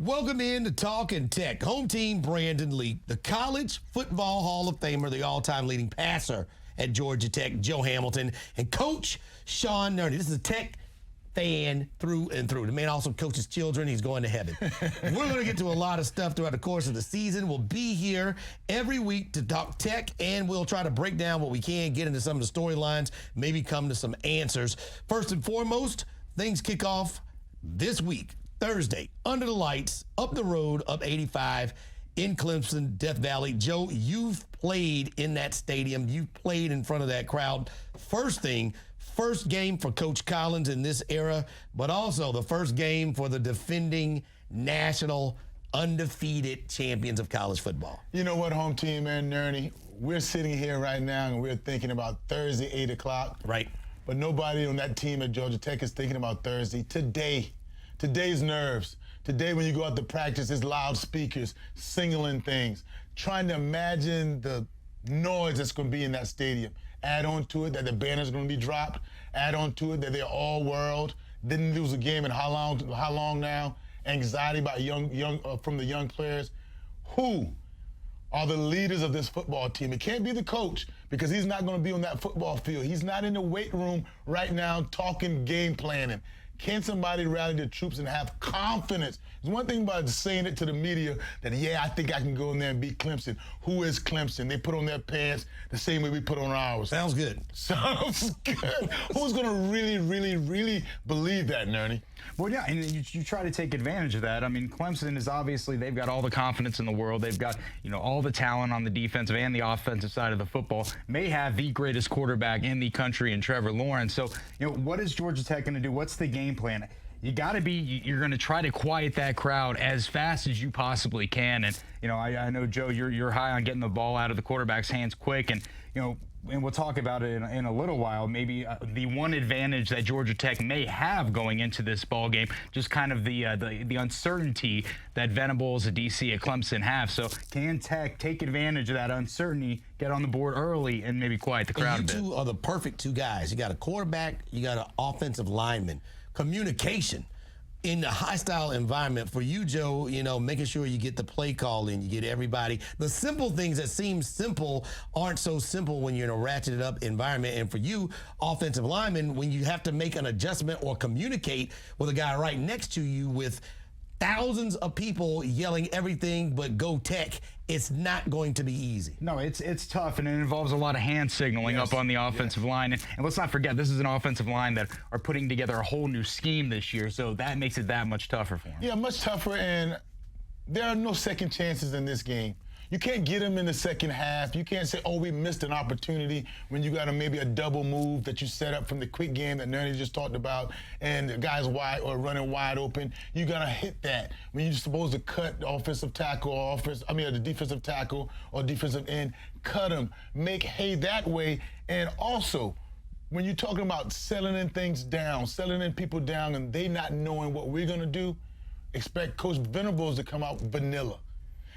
Welcome in to Talkin Tech. Home team Brandon Lee, the College Football Hall of Famer, the all-time leading passer at Georgia Tech, Joe Hamilton, and Coach Sean Nerny. This is a Tech fan through and through. The man also coaches children. He's going to heaven. We're going to get to a lot of stuff throughout the course of the season. We'll be here every week to talk Tech, and we'll try to break down what we can, get into some of the storylines, maybe come to some answers. First and foremost, things kick off this week, Thursday, under the lights, up the road, up 85 in Clemson, Death Valley. Joe, you've played in that stadium. You've played in front of that crowd. First game for Coach Collins in this era, but also the first game for the defending national undefeated champions of college football. You know what, home team, man, Nerny, we're sitting here right now and we're thinking about Thursday, 8 o'clock. Right. But nobody on that team at Georgia Tech is thinking about Thursday. Today's nerves. Today when you go out to practice, it's loudspeakers, singling things, trying to imagine the noise that's going to be in that stadium. Add on to it that the banner's going to be dropped. Add on to it that they're all world. Didn't lose a game in how long now? Anxiety by from the young players. Who are the leaders of this football team? It can't be the coach because he's not going to be on that football field. He's not in the weight room right now talking game planning. Can somebody rally the troops and have confidence? There's one thing about saying it to the media that, yeah, I think I can go in there and beat Clemson. Who is Clemson? They put on their pants the same way we put on ours. Sounds good. Sounds good. Who's going to really believe that, Nerny? Well, yeah, and you try to take advantage of that. I mean, Clemson is obviously, they've got all the confidence in the world. They've got, all the talent on the defensive and the offensive side of the football. May have the greatest quarterback in the country in Trevor Lawrence. So, what is Georgia Tech going to do? What's the game plan? You're going to try to quiet that crowd as fast as you possibly can. And, I know, Joe, you're high on getting the ball out of the quarterback's hands quick. And, and we'll talk about it in a little while, maybe the one advantage that Georgia Tech may have going into this ball game, just kind of the uncertainty that Venables, the DC at Clemson have. So can Tech take advantage of that uncertainty, get on the board early, and maybe quiet the crowd a bit? You two are the perfect two guys. You got a quarterback, you got an offensive lineman. Communication in a hostile environment for you, Joe, making sure you get the play call in, you get everybody. The simple things that seem simple aren't so simple when you're in a ratcheted up environment. And for you, offensive lineman, when you have to make an adjustment or communicate with a guy right next to you with thousands of people yelling everything but go Tech, it's not going to be easy. No, it's tough, and it involves a lot of hand signaling up on the offensive line. And let's not forget, this is an offensive line that are putting together a whole new scheme this year, so that makes it that much tougher for them. Yeah, much tougher, and there are no second chances in this game. You can't get them in the second half. You can't say, oh, we missed an opportunity when you got maybe a double move that you set up from the quick game that Nerny just talked about, and the guy's wide or running wide open. You got to hit that. When you're supposed to cut the offensive tackle or the defensive tackle or defensive end, cut them. Make hay that way. And also, when you're talking about selling in things down, selling in people down, and they not knowing what we're going to do, expect Coach Venables to come out vanilla.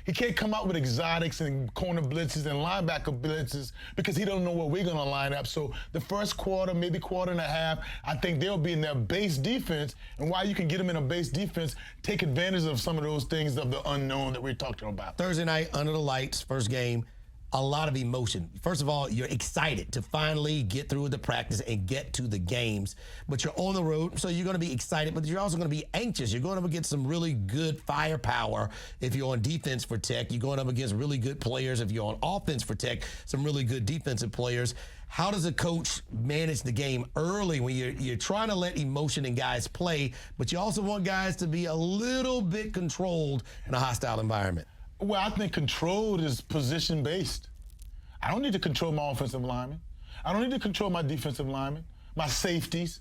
He can't come out with exotics and corner blitzes and linebacker blitzes because he don't know where we're going to line up. So the first quarter, maybe quarter and a half, I think they'll be in their base defense. And while you can get them in a base defense, take advantage of some of those things of the unknown that we're talking about. Thursday night, under the lights, first game. A lot of emotion. First of all, you're excited to finally get through the practice and get to the games, but you're on the road, so you're going to be excited, but you're also going to be anxious. You're going up against some really good firepower if you're on defense for Tech. You're going up against really good players if you're on offense for Tech, some really good defensive players. How does a coach manage the game early when you're trying to let emotion and guys play, but you also want guys to be a little bit controlled in a hostile environment? Well, I think control is position-based. I don't need to control my offensive lineman. I don't need to control my defensive lineman, my safeties.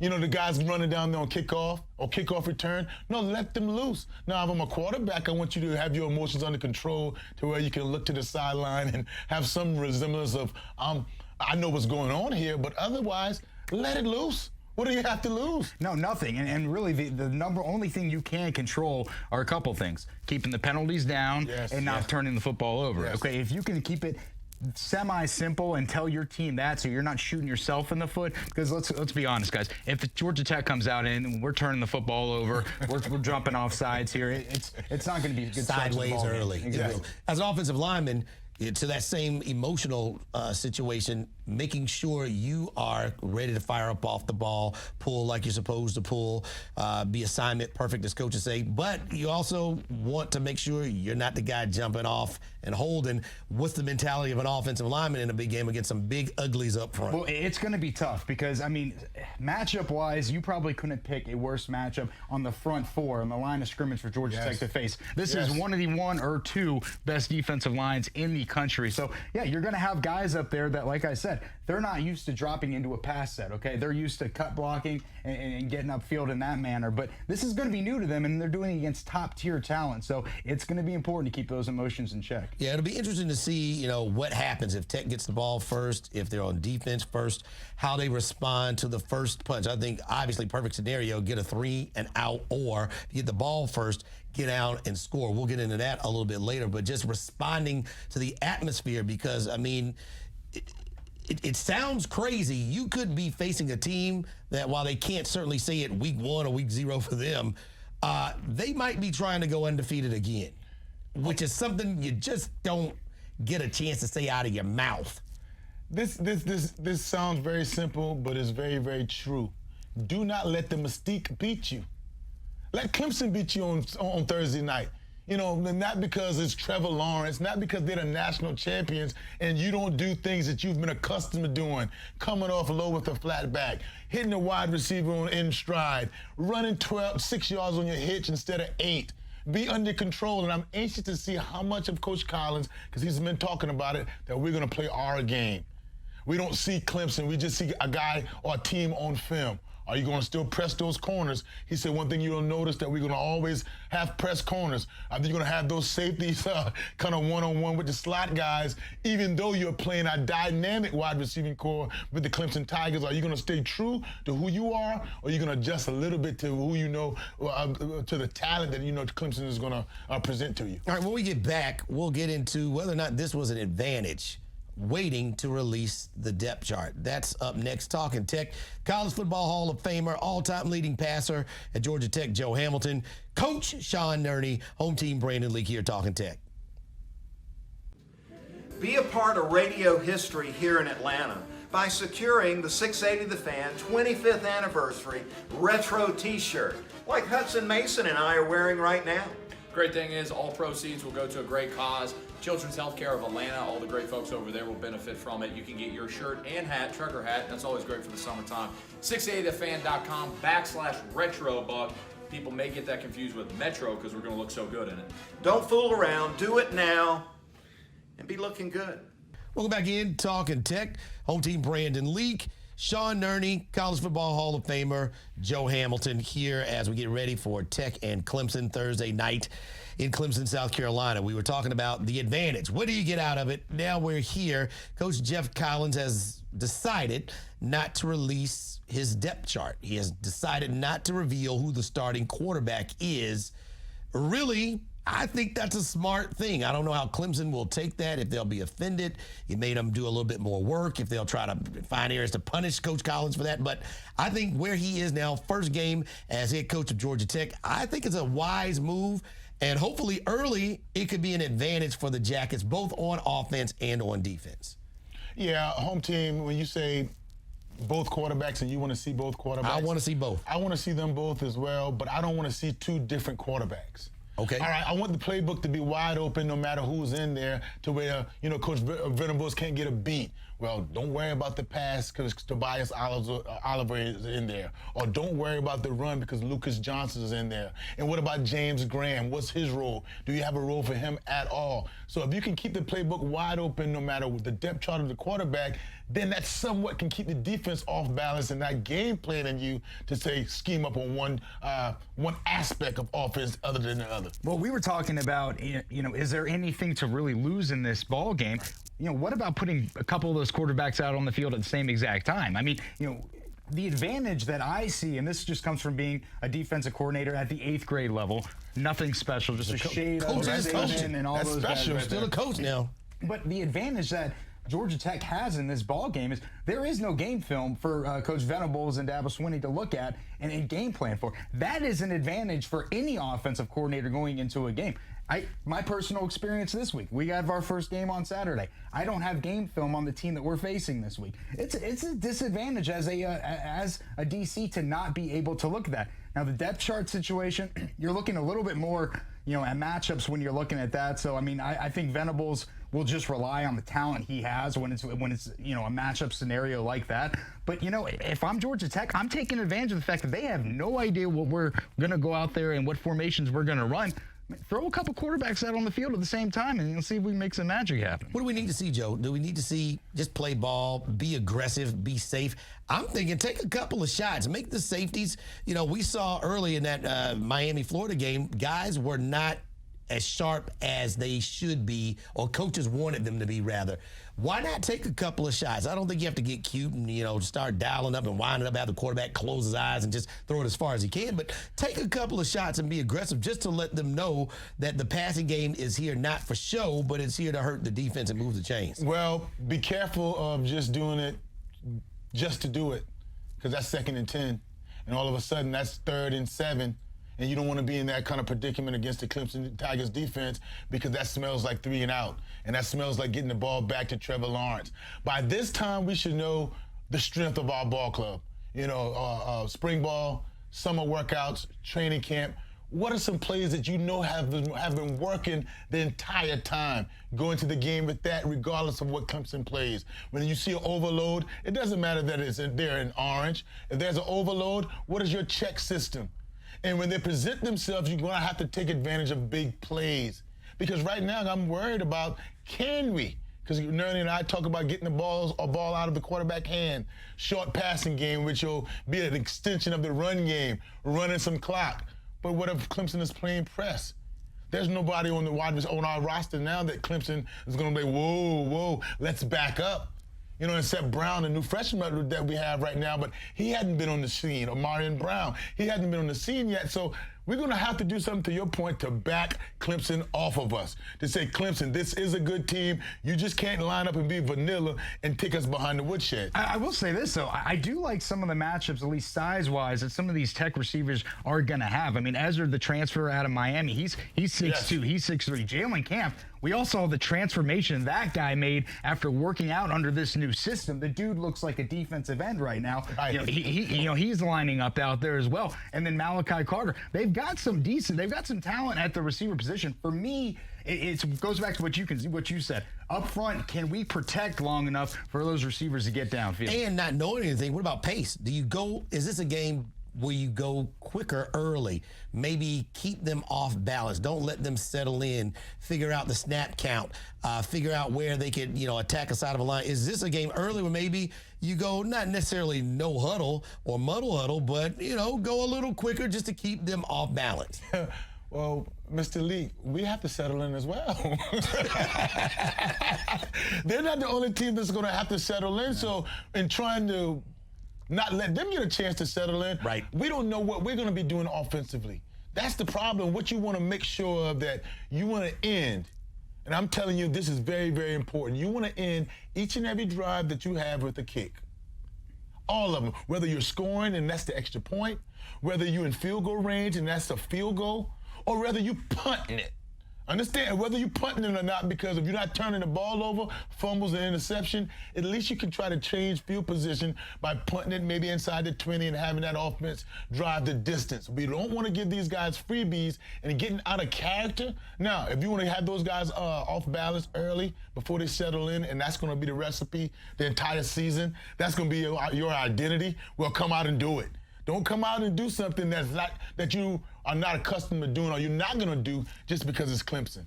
The guys running down there on kickoff or kickoff return. No, let them loose. Now, if I'm a quarterback, I want you to have your emotions under control to where you can look to the sideline and have some resemblance of, I know what's going on here, but otherwise, let it loose. What do you have to lose? No, nothing. And really, the only thing you can control are a couple things. Keeping the penalties down and not turning the football over. Yes. Okay, if you can keep it semi-simple and tell your team that so you're not shooting yourself in the foot. Because let's be honest, guys. If the Georgia Tech comes out and we're turning the football over, we're jumping off sides here, it's not going to be a good sideways early. Exactly. As an offensive lineman, to that same emotional situation, making sure you are ready to fire up off the ball, pull like you're supposed to pull, be assignment perfect, as coaches say. But you also want to make sure you're not the guy jumping off and holding. What's the mentality of an offensive lineman in a big game against some big uglies up front? Well, it's going to be tough because, I mean, matchup-wise, you probably couldn't pick a worse matchup on the front four on the line of scrimmage for Georgia Tech to face. This is one of the one or two best defensive lines in the country. So, yeah, you're going to have guys up there that, like I said, they're not used to dropping into a pass set, okay? They're used to cut blocking and getting upfield in that manner. But this is going to be new to them, and they're doing it against top-tier talent. So it's going to be important to keep those emotions in check. Yeah, it'll be interesting to see, what happens if Tech gets the ball first, if they're on defense first, how they respond to the first punch. I think, obviously, perfect scenario, get a 3 and out, or get the ball first, get out and score. We'll get into that a little bit later, but just responding to the atmosphere because, I mean, it sounds crazy. You could be facing a team that, while they can't certainly say it week 1 or week 0 for them, they might be trying to go undefeated again, which is something you just don't get a chance to say out of your mouth. This sounds very simple, but it's very, very true. Do not let the mystique beat you. Let Clemson beat you on Thursday night. Not because it's Trevor Lawrence, not because they're the national champions and you don't do things that you've been accustomed to doing, coming off low with a flat back, hitting the wide receiver in stride, running 6 yards on your hitch instead of 8. Be under control, and I'm anxious to see how much of Coach Collins, because he's been talking about it, that we're going to play our game. We don't see Clemson. We just see a guy or a team on film. Are you going to still press those corners? He said one thing you'll notice that we're going to always have press corners. I think you're going to have those safeties kind of one-on-one with the slot guys, even though you're playing a dynamic wide receiving core with the Clemson Tigers. Are you going to stay true to who you are, or are you going to adjust a little bit to who you know, to the talent that you know Clemson is going to present to you? All right, when we get back, we'll get into whether or not this was an advantage waiting to release the depth chart. That's up next. Talking Tech, College Football Hall of Famer, all-time leading passer at Georgia Tech, Joe Hamilton, Coach Sean Nerny, home team Brandon Leak here, Talking Tech. Be a part of radio history here in Atlanta by securing the 680 The Fan 25th Anniversary Retro T-shirt, like Hudson Mason and I are wearing right now. Great thing is all proceeds will go to a great cause. Children's Healthcare of Atlanta, all the great folks over there will benefit from it. You can get your shirt and hat, trucker hat. That's always great for the summertime. 680thefan.com/retrobuck. People may get that confused with Metro because we're going to look so good in it. Don't fool around. Do it now and be looking good. Welcome back in, Talking Tech. Home team Brandon Leak, Sean Nerny, College Football Hall of Famer, Joe Hamilton here as we get ready for Tech and Clemson Thursday night in Clemson, South Carolina. We were talking about the advantage. What do you get out of it? Now we're here. Coach Jeff Collins has decided not to release his depth chart. He has decided not to reveal who the starting quarterback is. Really, I think that's a smart thing. I don't know how Clemson will take that, if they'll be offended. It made them do a little bit more work, if they'll try to find areas to punish Coach Collins for that. But I think where he is now, first game as head coach of Georgia Tech, I think it's a wise move. And hopefully early, it could be an advantage for the Jackets, both on offense and on defense. Yeah, home team, when you say both quarterbacks and you want to see both quarterbacks. I want to see both. I want to see them both as well, but I don't want to see two different quarterbacks. Okay. All right, I want the playbook to be wide open no matter who's in there, to where, Coach Venables can't get a beat. Well, don't worry about the pass because Tobias Oliver is in there. Or don't worry about the run because Lucas Johnson is in there. And what about James Graham? What's his role? Do you have a role for him at all? So if you can keep the playbook wide open no matter the depth chart of the quarterback, then that somewhat can keep the defense off balance and not game plan in you to say scheme up on one aspect of offense other than the other. Well, we were talking about, is there anything to really lose in this ball game? What about putting a couple of those quarterbacks out on the field at the same exact time? I mean, the advantage that I see, and this just comes from being a defensive coordinator at the 8th grade level, nothing special, just a shade of coach and all That's those guys special. right Still there. a coach now. But the advantage that Georgia Tech has in this ball game is there is no game film for Coach Venables and Dabo Swinney to look at and game plan for. That is an advantage for any offensive coordinator going into a game. My personal experience this week, we have our first game on Saturday. I don't have game film on the team that we're facing this week. It's a disadvantage as a DC to not be able to look at that. Now, the depth chart situation, you're looking a little bit more, at matchups when you're looking at that. So, I think Venables will just rely on the talent he has when it's a matchup scenario like that. But, if I'm Georgia Tech, I'm taking advantage of the fact that they have no idea what we're going to go out there and what formations we're going to run. Throw a couple quarterbacks out on the field at the same time, and you'll see if we can make some magic happen. What do we need to see, Joe? Do we need to see just play ball, be aggressive, be safe? I'm thinking take a couple of shots, make the safeties. We saw early in that Miami-Florida game, guys were not as sharp as they should be, or coaches wanted them to be, rather. Why not take a couple of shots? I don't think you have to get cute and, start dialing up and winding up, have the quarterback close his eyes and just throw it as far as he can. But take a couple of shots and be aggressive just to let them know that the passing game is here not for show, but it's here to hurt the defense and move the chains. Well, be careful of just doing it just to do it, because that's 2nd and 10. And all of a sudden, that's 3rd and 7. And you don't want to be in that kind of predicament against the Clemson Tigers defense, because that smells like 3 and out. And that smells like getting the ball back to Trevor Lawrence. By this time, we should know the strength of our ball club. Spring ball, summer workouts, training camp. What are some plays that have been working the entire time? Go into the game with that, regardless of what Clemson plays. When you see an overload, it doesn't matter that it's there in orange. If there's an overload, what is your check system? And when they present themselves, you're going to have to take advantage of big plays. Because right now, I'm worried about, can we? Because Nerny and I talk about getting a ball out of the quarterback hand, short passing game, which will be an extension of the run game, running some clock. But what if Clemson is playing press? There's nobody on our roster now that Clemson is going to be, whoa, let's back up. Except Brown, the new freshman that we have right now, but he hadn't been on the scene. Or Marion Brown, he hadn't been on the scene yet. So we're going to have to do something, to your point, to back Clemson off of us. To say, Clemson, this is a good team. You just can't line up and be vanilla and take us behind the woodshed. I will say this, though. I do like some of the matchups, at least size-wise, that some of these Tech receivers are going to have. Ezra, the transfer out of Miami, he's 6'2", yes. He's 6'3". Jalen Camp, we all saw the transformation that guy made after working out under this new system. The dude looks like a defensive end right now. He's lining up out there as well. And then Malachi Carter. They've got some talent at the receiver position. For me, it goes back to what you said. Up front, can we protect long enough for those receivers to get downfield? And not knowing anything, what about pace? Is this a game where you go quicker early, maybe keep them off balance, don't let them settle in, figure out the snap count, figure out where they could, attack a side of a line? Is this a game early where maybe you go not necessarily no huddle or muddle huddle, but, go a little quicker just to keep them off balance? Well, Mr. Lee, we have to settle in as well. They're not the only team that's going to have to settle in. So in trying to not let them get a chance to settle in, right, we don't know what we're going to be doing offensively. That's the problem. What you want to make sure of, that you want to end, and I'm telling you, this is very, very important. You want to end each and every drive that you have with a kick. All of them. Whether you're scoring and that's the extra point, whether you're in field goal range and that's a field goal, or whether you punting it. Understand, whether you punting it or not, because if you're not turning the ball over, fumbles and interception, at least you can try to change field position by punting it maybe inside the 20 and having that offense drive the distance. We don't want to give these guys freebies and getting out of character. Now, if you want to have those guys off balance early before they settle in, and that's going to be the recipe the entire season, that's going to be your identity, well, come out and do it. Don't come out and do something that you are not accustomed to doing, or you're not going to do just because it's Clemson.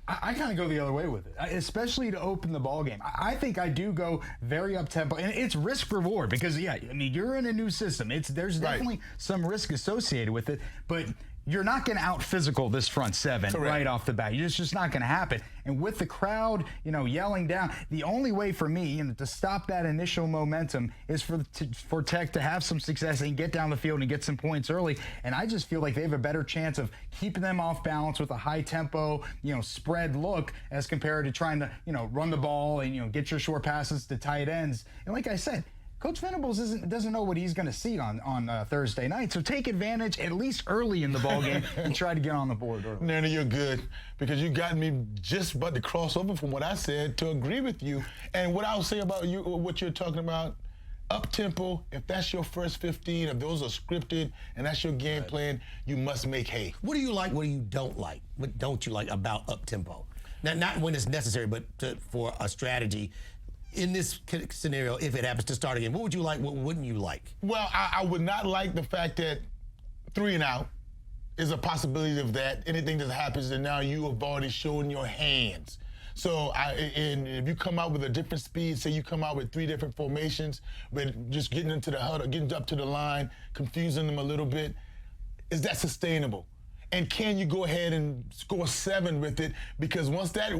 I kind of go the other way with it, especially to open the ball game. I think I do go very up-tempo, and it's risk-reward because, you're in a new system. There's definitely some risk associated with it, but you're not going to out-physical this front seven right off the bat. It's just not going to happen. And with the crowd, yelling down, the only way for me, to stop that initial momentum is for Tech to have some success and get down the field and get some points early. And I just feel like they have a better chance of keeping them off balance with a high-tempo, spread look as compared to trying to, run the ball and, get your short passes to tight ends. And like I said, Coach Venables doesn't know what he's going to see on Thursday night, so take advantage at least early in the ballgame and try to get on the board early. Nerny, you're good because you got me just about to cross over from what I said to agree with you. And what I'll say about you, what you're talking about, up-tempo, if that's your first 15, if those are scripted and that's your game plan, you must make hay. What do you like, what do you don't like? What don't you like about up-tempo? Not when it's necessary, but for a strategy. In this scenario, if it happens to start again, what would you like, what wouldn't you like? Well, I would not like the fact that 3 and out is a possibility of that. Anything that happens, and now you have already shown your hands. So and if you come out with a different speed, say you come out with 3 different formations, but just getting into the huddle, getting up to the line, confusing them a little bit, is that sustainable? And can you go ahead and score 7 with it? Because once that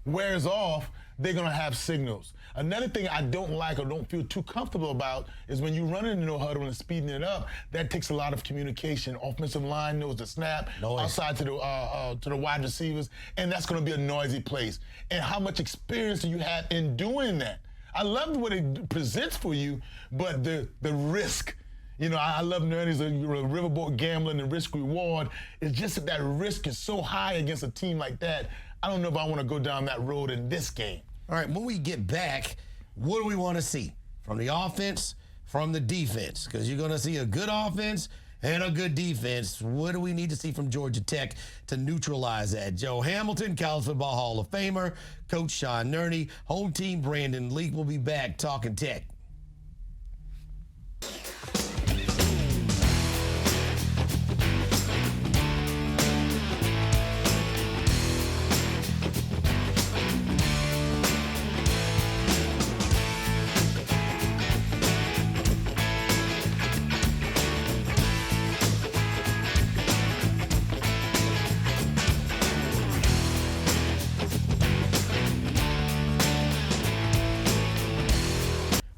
wears off, they're going to have signals. Another thing I don't like or don't feel too comfortable about is when you run into no huddle and speeding it up, that takes a lot of communication. Offensive line knows the snap, outside to the wide receivers, and that's going to be a noisy place. And how much experience do you have in doing that? I love what it presents for you, but the risk. I love Nerny's riverboat gambling and risk reward. It's just that risk is so high against a team like that. I don't know if I want to go down that road in this game. All right, when we get back, what do we want to see from the offense, from the defense? Because you're going to see a good offense and a good defense. What do we need to see from Georgia Tech to neutralize that? Joe Hamilton, College Football Hall of Famer, Coach Sean Nerny, home team Brandon Leak will be back talking Tech.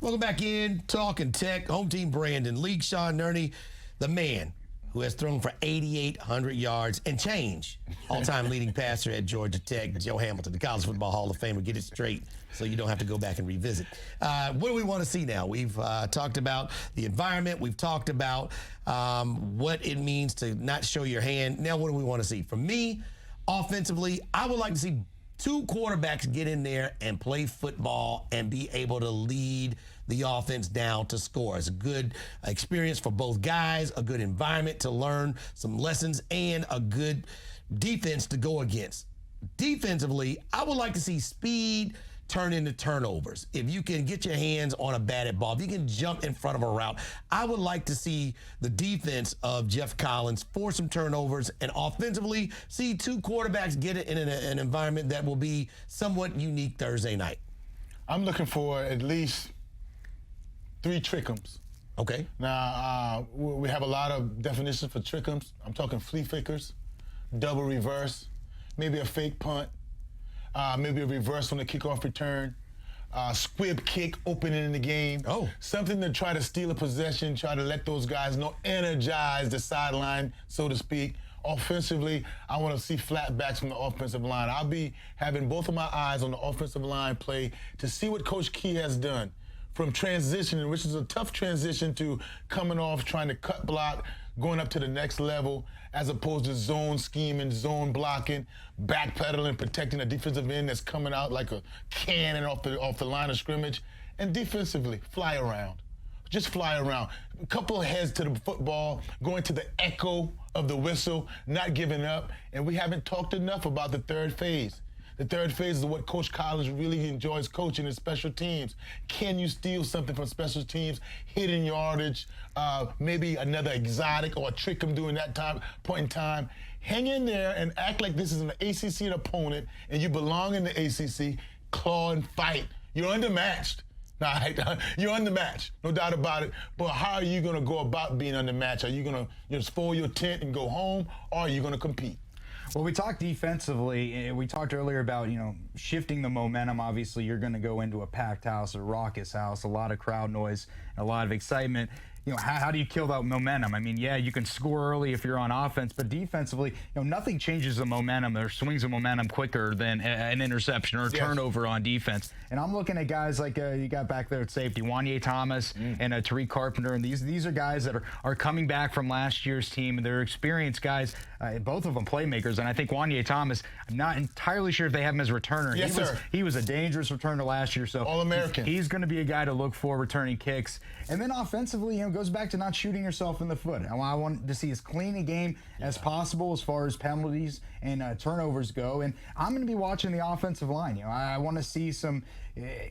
Welcome back in, Talking Tech, home team Brandon Leak, Sean Nerny, the man who has thrown for 8,800 yards and change. All-time leading passer at Georgia Tech, Joe Hamilton, the College Football Hall of Famer. Get it straight so you don't have to go back and revisit. What do we want to see now? We've talked about the environment. We've talked about what it means to not show your hand. Now what do we want to see? For me, offensively, I would like to see 2 quarterbacks get in there and play football and be able to lead the offense down to score. It's a good experience for both guys, a good environment to learn some lessons, and a good defense to go against. Defensively, I would like to see speed turn into turnovers. If you can get your hands on a batted ball, if you can jump in front of a route, I would like to see the defense of Jeff Collins force some turnovers and offensively see 2 quarterbacks get it in an environment that will be somewhat unique Thursday night. I'm looking for at least 3 trickums. Okay. Now, we have a lot of definitions for trickums. I'm talking flea flickers, double reverse, maybe a fake punt, maybe a reverse on the kickoff return, squib kick opening in the game. Oh. Something to try to steal a possession, try to let those guys know, energize the sideline, so to speak. Offensively, I want to see flat backs from the offensive line. I'll be having both of my eyes on the offensive line play to see what Coach Key has done. From transitioning, which is a tough transition, to coming off, trying to cut block, going up to the next level, as opposed to zone scheming, zone blocking, backpedaling, protecting a defensive end that's coming out like a cannon off the line of scrimmage. And defensively, fly around. Just fly around. A couple of heads to the football, going to the echo of the whistle, not giving up. And we haven't talked enough about the 3rd phase. The 3rd phase is what Coach Collins really enjoys coaching in special teams. Can you steal something from special teams, hidden yardage, maybe another exotic or a trick 'em during that point in time? Hang in there and act like this is an ACC opponent and you belong in the ACC. Claw and fight. You're undermatched. All right, you're undermatched, no doubt about it. But how are you going to go about being undermatched? Are you going to spoil your tent and go home, or are you going to compete? Well, we talked defensively. We talked earlier about, shifting the momentum. Obviously, you're going to go into a packed house, a raucous house, a lot of crowd noise, a lot of excitement. How do you kill that momentum? I mean, yeah, you can score early if you're on offense, but defensively, nothing changes the momentum or swings the momentum quicker than an interception or a turnover on defense. And I'm looking at guys like you got back there at safety, Wanye Thomas and Tariq Carpenter, and these are guys that are coming back from last year's team, and they're experienced guys, both of them playmakers. And I think Wanye Thomas, I'm not entirely sure if they have him as a returner. Yes, sir. He was a dangerous returner last year, so All-American. He's going to be a guy to look for returning kicks. And then offensively, goes back to not shooting yourself in the foot. I want to see as clean a game as possible as far as penalties and turnovers go. And I'm going to be watching the offensive line. I want to see some,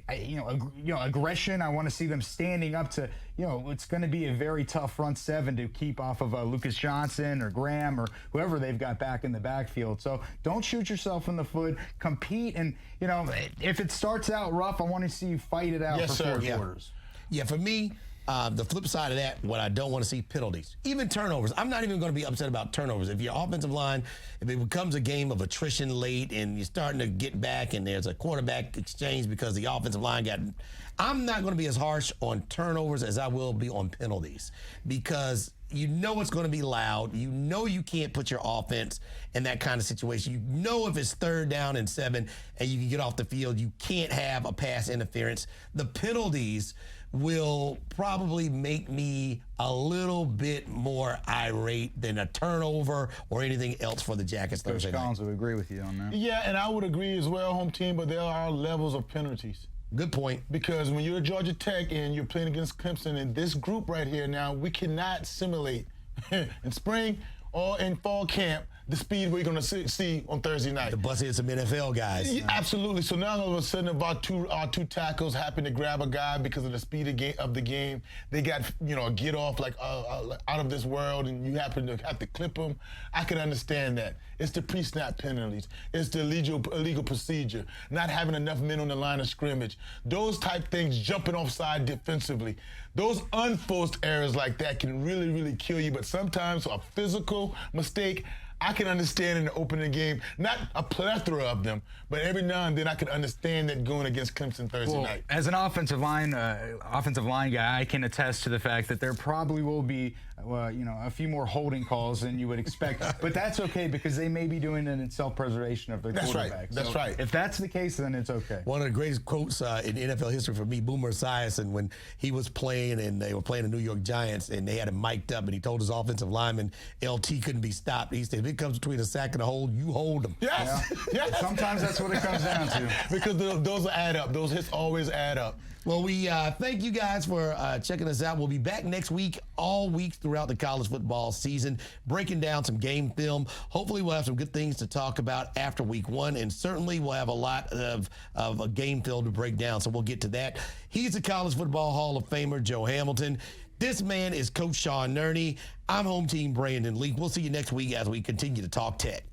aggression. I want to see them standing up to, it's going to be a very tough front seven to keep off of Lucas Johnson or Graham or whoever they've got back in the backfield. So don't shoot yourself in the foot. Compete, and if it starts out rough, I want to see you fight it out for 4 quarters. Yeah, for me, the flip side of that, what I don't want to see, penalties. Even turnovers. I'm not even going to be upset about turnovers. If your offensive line, if it becomes a game of attrition late and you're starting to get back and there's a quarterback exchange because the offensive line I'm not going to be as harsh on turnovers as I will be on penalties, because it's going to be loud. You can't put your offense in that kind of situation. If it's 3rd down and 7 and you can get off the field, you can't have a pass interference. The penalties will probably make me a little bit more irate than a turnover or anything else for the Jackets Thursday night. Coach Collins would agree with you on that. Yeah, and I would agree as well, home team, but there are levels of penalties. Good point. Because when you're at Georgia Tech and you're playing against Clemson, and this group right here now, we cannot simulate in spring or in fall camp the speed we're going to see on Thursday night. The bus is some NFL guys. Yeah, absolutely. So now all of a sudden, about our two tackles happen to grab a guy because of the speed of the game. They got a get off out of this world, and you happen to have to clip them. I can understand that. It's the pre-snap penalties. It's the illegal procedure. Not having enough men on the line of scrimmage. Those type things, jumping offside defensively. Those unforced errors like that can really, really kill you. But sometimes a physical mistake, I can understand in the opening game, not a plethora of them, but every now and then I can understand that going against Clemson Thursday night. As an offensive line guy, I can attest to the fact that there probably will be, a few more holding calls than you would expect. But that's okay, because they may be doing it in self-preservation of their quarterback. That's right. If that's the case, then it's okay. One of the greatest quotes in NFL history for me, Boomer Esiason, when he was playing and they were playing the New York Giants and they had him mic'd up and he told his offensive lineman LT couldn't be stopped. He said, if it comes between a sack and a hold, you hold them. Yes. Yeah. Yes. Sometimes that's what it comes down to. Because those add up. Those hits always add up. Well, we thank you guys for checking us out. We'll be back next week, all week throughout the college football season, breaking down some game film. Hopefully, we'll have some good things to talk about after week 1, and certainly we'll have a lot of a game film to break down, so we'll get to that. He's the College Football Hall of Famer, Joe Hamilton. This man is Coach Sean Nerny. I'm Home Team Brandon Leak. We'll see you next week as we continue to talk tech.